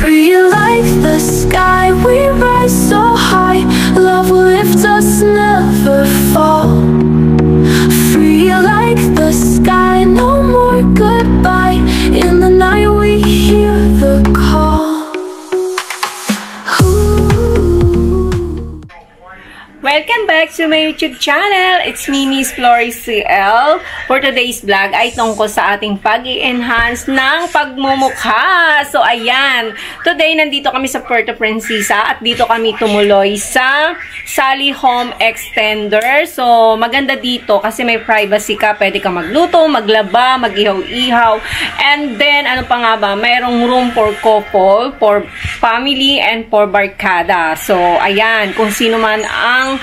Free like the sky, we rise so high. Love will lift us, never fall. Free like the sky, no more goodbye. In the night we hear the call. Welcome back to my YouTube channel. It's me, Miss Floris CL. For today's vlog ay tungkol sa ating pag-i-enhance ng pagmumukha. So, ayan. Today, nandito kami sa Puerto Princesa at dito kami tumuloy sa Sally Home Extender. So, maganda dito kasi may privacy ka. Pwede ka magluto, maglaba, mag-ihaw-ihaw. And then, ano pa nga ba? Mayroong room for couple, for family, and for barkada. So, ayan. Kung sino man ang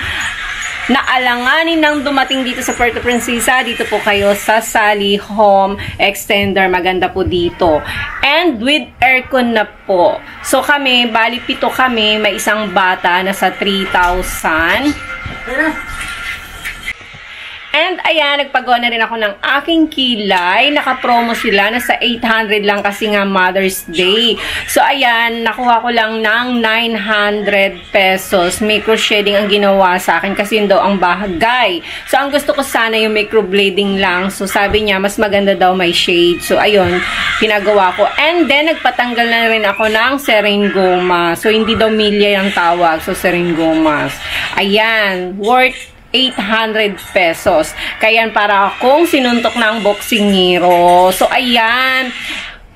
naalanganin ng dumating dito sa Puerto Princesa, dito po kayo sa Sally Home Extender. Maganda po dito. And with aircon na po. So kami, bali 7 kami, may isang bata na sa 3,000. And ayan, nagpagawa na rin ako ng aking kilay. Naka-promo sila, nasa 800 lang kasi nga Mother's Day. So ayan, nakuha ko lang ng 900 pesos. Micro-shading ang ginawa sa akin kasi yun daw ang bahagay. So ang gusto ko sana yung microblading lang. So sabi niya, mas maganda daw may shade. So ayun, pinagawa ko. And then, nagpatanggal na rin ako ng Serengoma. So hindi daw milya yung tawag. So Serengomas. Ayan, worth 800 pesos. Kaya para akong sinuntok ng boksingero. So, ayan.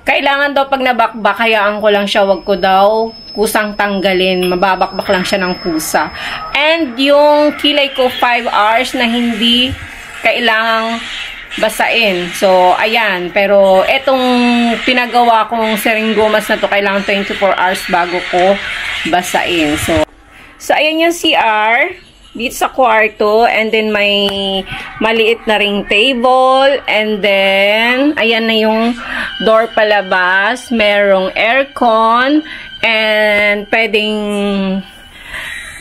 Kailangan daw pag nabakbak, hayaan ko lang siya. Wag ko daw kusang tanggalin. Mababakbak lang siya ng kusa. And yung kilay ko 5 hours na hindi kailangang basain. So, ayan. Pero, etong pinagawa kong Serengomas na to, kailangan 24 hours bago ko basain. So ayan yung CR. Dito sa kwarto, and then may maliit na ring table, and then ayan na yung door palabas, merong aircon, and pwedeng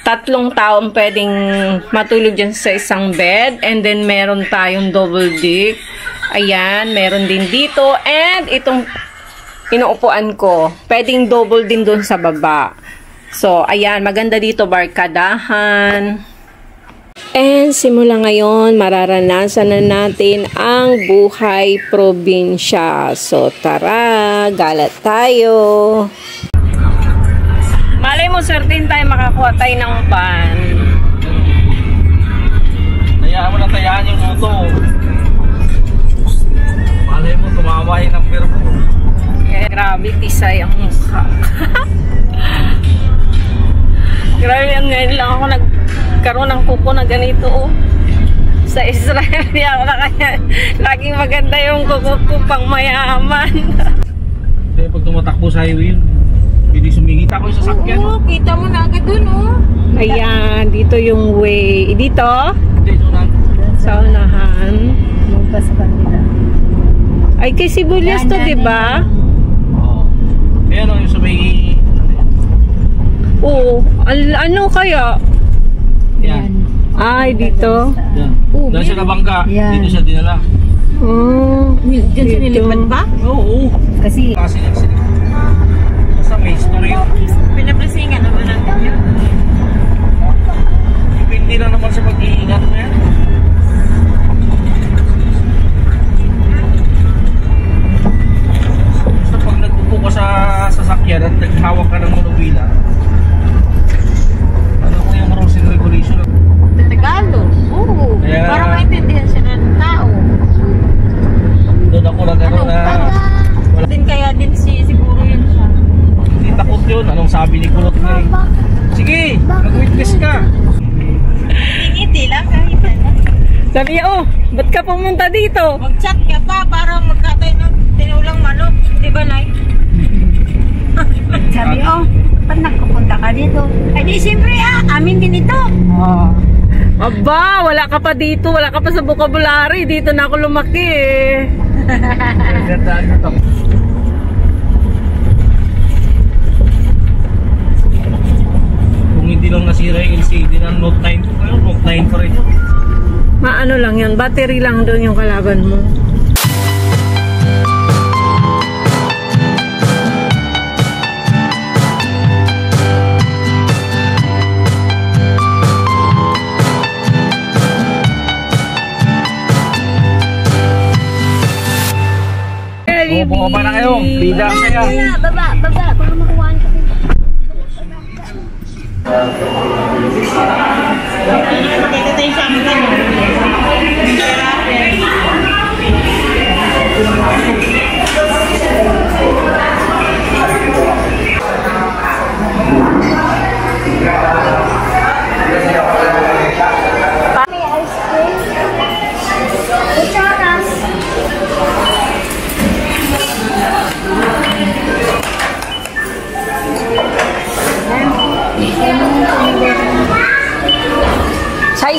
3 taong pwedeng matulog dyan sa isang bed, and then meron tayong double deck. Ayan, meron din dito, and itong inuupuan ko, pwedeng double din dun sa baba. So, ayan, maganda dito, barkadahan. And simula ngayon, mararanasan na natin ang buhay probinsya. So tara, galat tayo. Malay mo, certain tayo makakuha tayo ng van. Tayaan mo na, tayaan yung moto. Malay mo, tumaway ng perpo. Grabe, tisay ang mukha. Grabe, ngayon lang ako nagkaroon ng kuko na ganito, oh. Sa Israel, ako na kaya laging maganda yung kuko ko pang mayaman. Kaya pag tumatakbo sa highway, hindi sumingita ko yung sasakyan. Oo, kita mo na agad dun, oh. Ayan, dito yung way. Dito? Hindi, sa unahan. Lumpas sa kanila. Ay, kay Sibuyas to, diba? Oo. Ayan o, yung sa may... Oo. Ano kaya? Yan. Ay, dito. Yan. Dahil siya nabangga, dito siya dinala. Diyan siya nilipat pa? Oo. Kasi basta may history. pinaplasingan naman natin yun. Depende lang naman sa pag-iingat mo yan. Basta pag nagpupo ka sa sasakyan at naghawak ka ng monobila, ano ko yung rules and regulation? Tagalog. Oo. Kaya- Para maintindihan siya ng tao. Doon ako na gano'n na wala. Din kaya din siguro yun siya. Hindi takot yun. Anong sabi ni Kulot nga eh. Sige, mag-witness ka. Ngiti lang kahit ano. Sabi niya, oh, ba't ka pumunta dito? Mag-chat ka pa para magkatay ng tinulang manok. Di ba, Nay? Sabi, oh, ba't nagpupunta ka dito? Ay di, siyempre amin din ito. Aba, wala ka pa dito. Wala ka pa sa vocabulary. Dito na ako lumaki eh. Gandaan na to. Kung hindi lang nasira yung LCD ng Note 9 ko, Note 9 pa rin. Maano lang yun. Battery lang doon yung kalaban mo. bida ang saya. Baba. Baka makuhaan ka.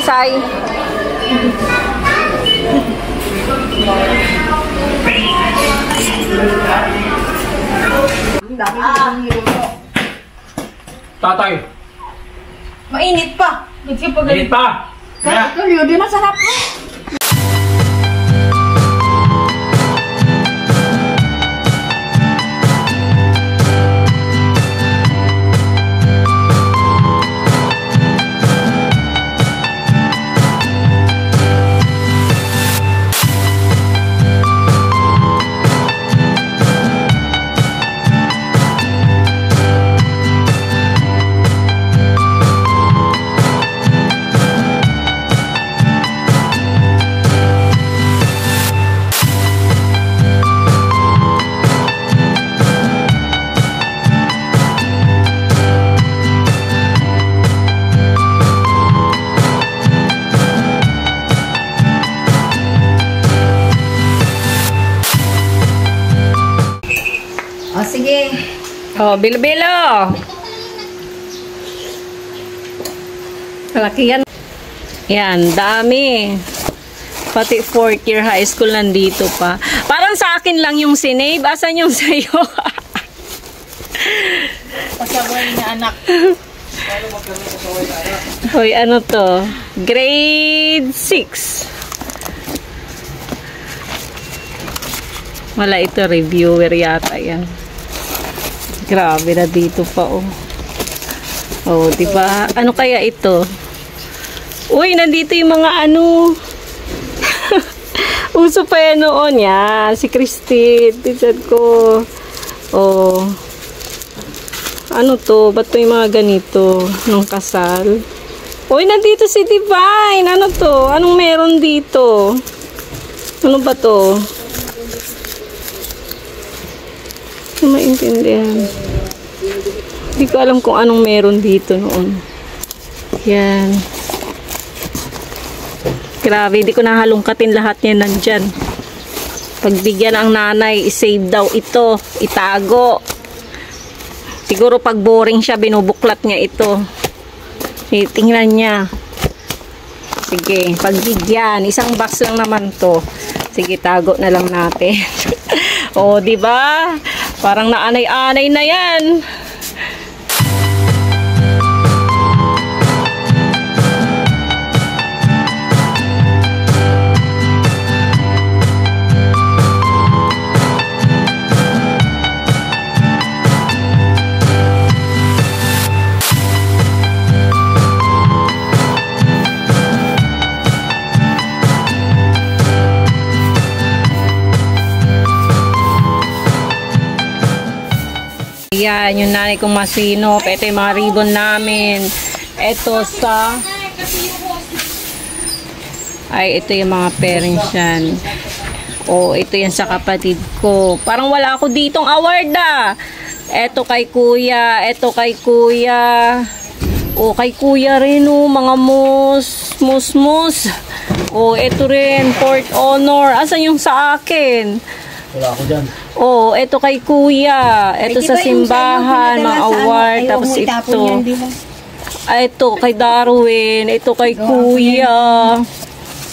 Say. Tatay. Mainit pa. Mainit pa. Kaya ito, Leo, di masarap mo. O, sige. Oh, bilo-bilo. Malaki yan. Yan, dami. Pati 4th year high school nandito pa. Parang sa akin lang yung sinave. Asan yung sa'yo? Pasaway niya, anak. Hoy, ano to? Grade 6. Wala ito, reviewer yata yan. Grabe na dito pa, oh. Oh, diba? Ano kaya ito? Uy, nandito yung mga ano. Uso pa yan noon. Yan, si Christine. Tinsan ko. Oh. Ano to? Ba't to yung mga ganito? Nung kasal? Uy, nandito si Divine. Ano to? Anong meron dito? Ano ba to? Hindi maintindihan. Hindi ko alam kung anong meron dito noon. Yan. Grabe, hindi ko nahalungkatin lahat niya nandyan. Pagbigyan ang nanay, isave daw ito. Itago. Siguro pag boring siya, binubuklat niya ito. Tingnan niya. Sige, pagbigyan. Isang box lang naman to. Sige, tago na lang natin. O, di ba? Parang naanay-anay na yan. Yan, yung nanay kong masinop. Ito yung mga ribbon namin. Ito sa... Ay, ito yung mga parents yan. O, ito yan sa kapatid ko. Parang wala ako ditong award ah. Ito kay kuya. Ito kay kuya. O, kay kuya rin o. Mga mus. O, ito rin. Fourth honor. Asan yung sa akin? Wala ako dyan. Oh, ito kay kuya. Ito sa simbahan, mga award. Tapos ito. Ito kay Darwin. Ito kay kuya.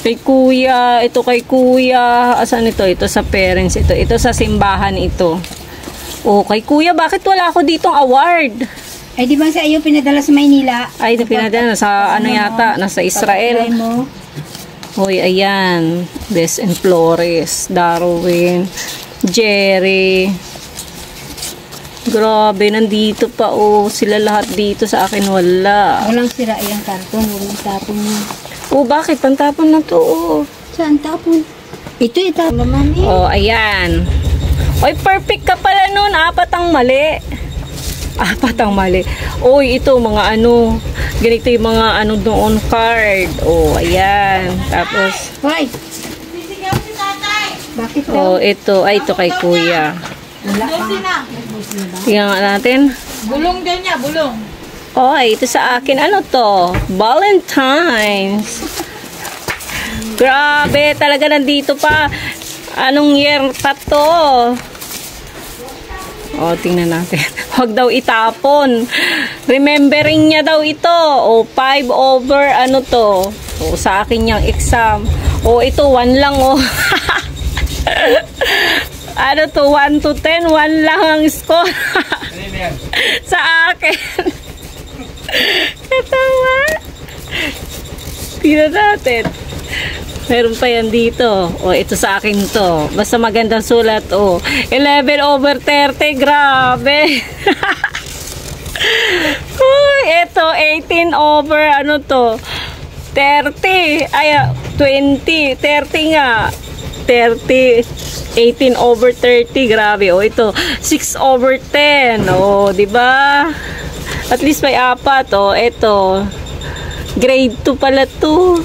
Kay kuya. Ito kay kuya. Asan ito? Ito sa parents. Ito sa simbahan ito. Oh, kay kuya. Bakit wala ako ditong award? Ay, di ba sa iyo pinadala sa Maynila? Ay, pinadala. Sa ano yata? Nasa Israel. Hoy, ayan. Des and Flores. Darwin. Jerry. Grabe, nandito pa oh. Sila lahat dito sa akin wala. Walang sira yung karton. Walang tapon niya. Oh, bakit? Pantapon na to oh. Saan tapon? Ito itapon naman eh. Oh, ayan. Oy, perfect ka pala nun. 4 ang mali. 4 ang mali. Oy, ito mga ano. Ganito yung mga ano doon card. Oh, ayan. Tapos, Hoy! Bakit oh, ito. Ay, ito kay kuya. Tingnan nga natin. Bulong din niya, bulong. Oh, ito sa akin. Ano to? Valentine's. Grabe, talaga nandito pa. Anong year pa to? Oh, tingnan natin. Huwag daw itapon. Remembering niya daw ito. Oh, 5 over ano to? Oh, sa akin yung exam. Oh, ito 1 lang oh. Ano to? 1 to 10, 1 lang ang score. Sa akin. Katawa. Tingnan natin. Meron pa yan dito. O, ito sa akin to. Basta magandang sulat. O, 11 over 30. Grabe. Uy, ito, 18 over, ano to? 30. Ay, 20. 30 nga. 30. 18 over 30. Grabe. O, ito, 6 over 10. O, diba? At least may 4. O, ito. Grade 2 pala to.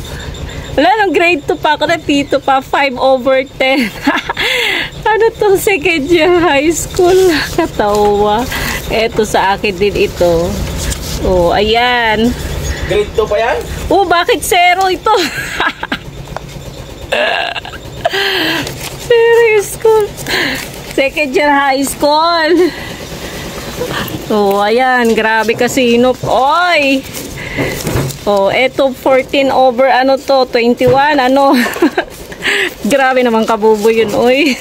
Wala nang grade 2 pa ako, napito pa 5 over 10. Ano to, second year high school. Katawa. Eto sa akin din ito. Oh, ayan. Grade 2 pa yan? Oh, bakit 0 ito? Zero school. Second year high school. Oh, ayan. Grabe kasino. Oy! Oh, eto 14 over ano to, 21 ano. Grabe naman kabubo yun, oy.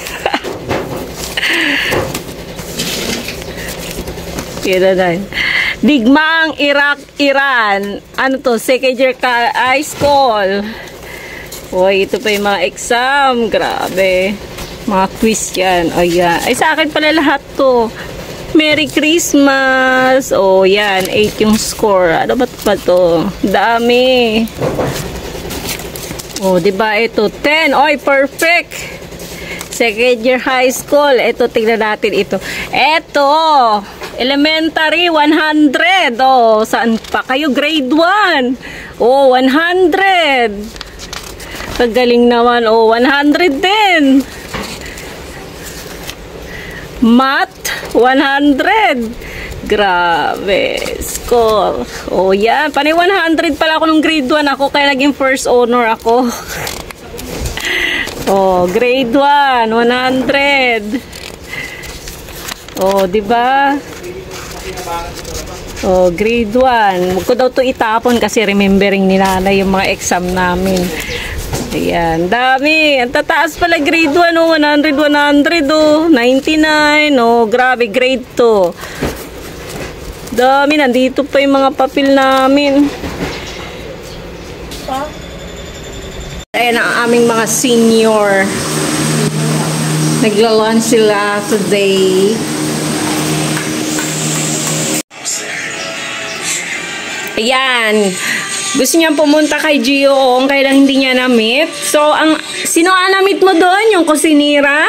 Kaya na. Digmaang Iraq-Iran. Ano to, second year high school. Oy, ito pa yung mga exam. Grabe. Mga quiz yan. O yan. Ay, sa akin pala lahat to. Merry Christmas! Oh, yan. 8 yung score. Ano ba to? Dami. Oh, diba? Ito, 10. Oy, perfect! Second year high school. Ito, tignan natin ito. Ito, elementary, 100. Oh, saan pa kayo? Grade 1. Oh, 100. Kagaling naman. Oh, 100 din. Math, 100. Grabe. Score. Oh, yan. Panay 100 pala ako nung grade 1 ako. Kaya naging first honor ako. Oh, grade 1. 100. Oh, diba? Oh, grade 1. Huwag ko daw to itapon kasi remembering ni nanay yung mga exam namin. Ayan, dami. Ang tataas pala grade 1, oh. 100, 100, oh. 99, oh. Grabe, grade 2. Dami, nandito pa yung mga papel namin. Ayan ang aming mga senior. Nagla-lunch sila today. Ayan. Gusto niya pumunta kay Gio Ong, kaya lang hindi niya na-meet. So, sino ang na-meet mo doon? Yung kusinira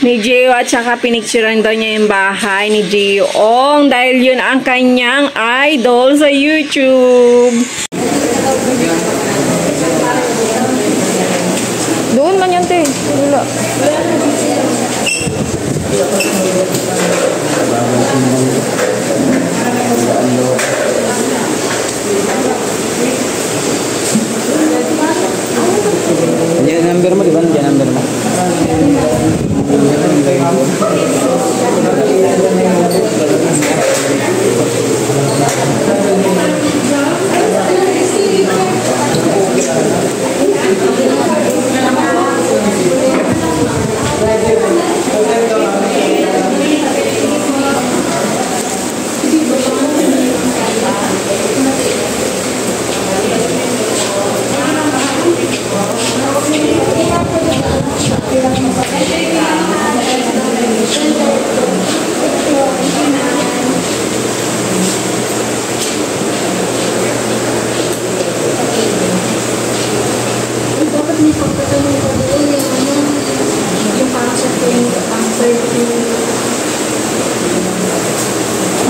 ni Gio at saka pinicturean daw niya yung bahay ni Gio Ong dahil yun ang kanyang idol sa YouTube. Doon man yan, te. Wala. Yan number mo, di ba? Yan number mo.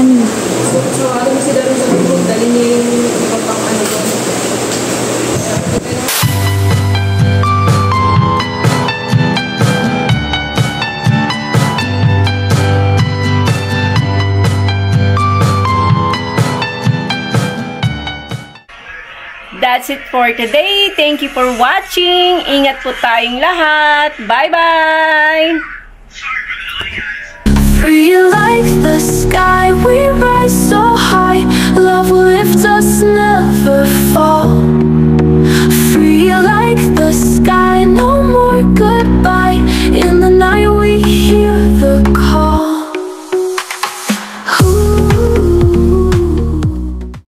Ano? So, ano mo sila rin sa lubog, dali niya yung iba pang ano doon. That's it for today. Thank you for watching. Ingat po tayong lahat. Bye-bye! Free like the sky.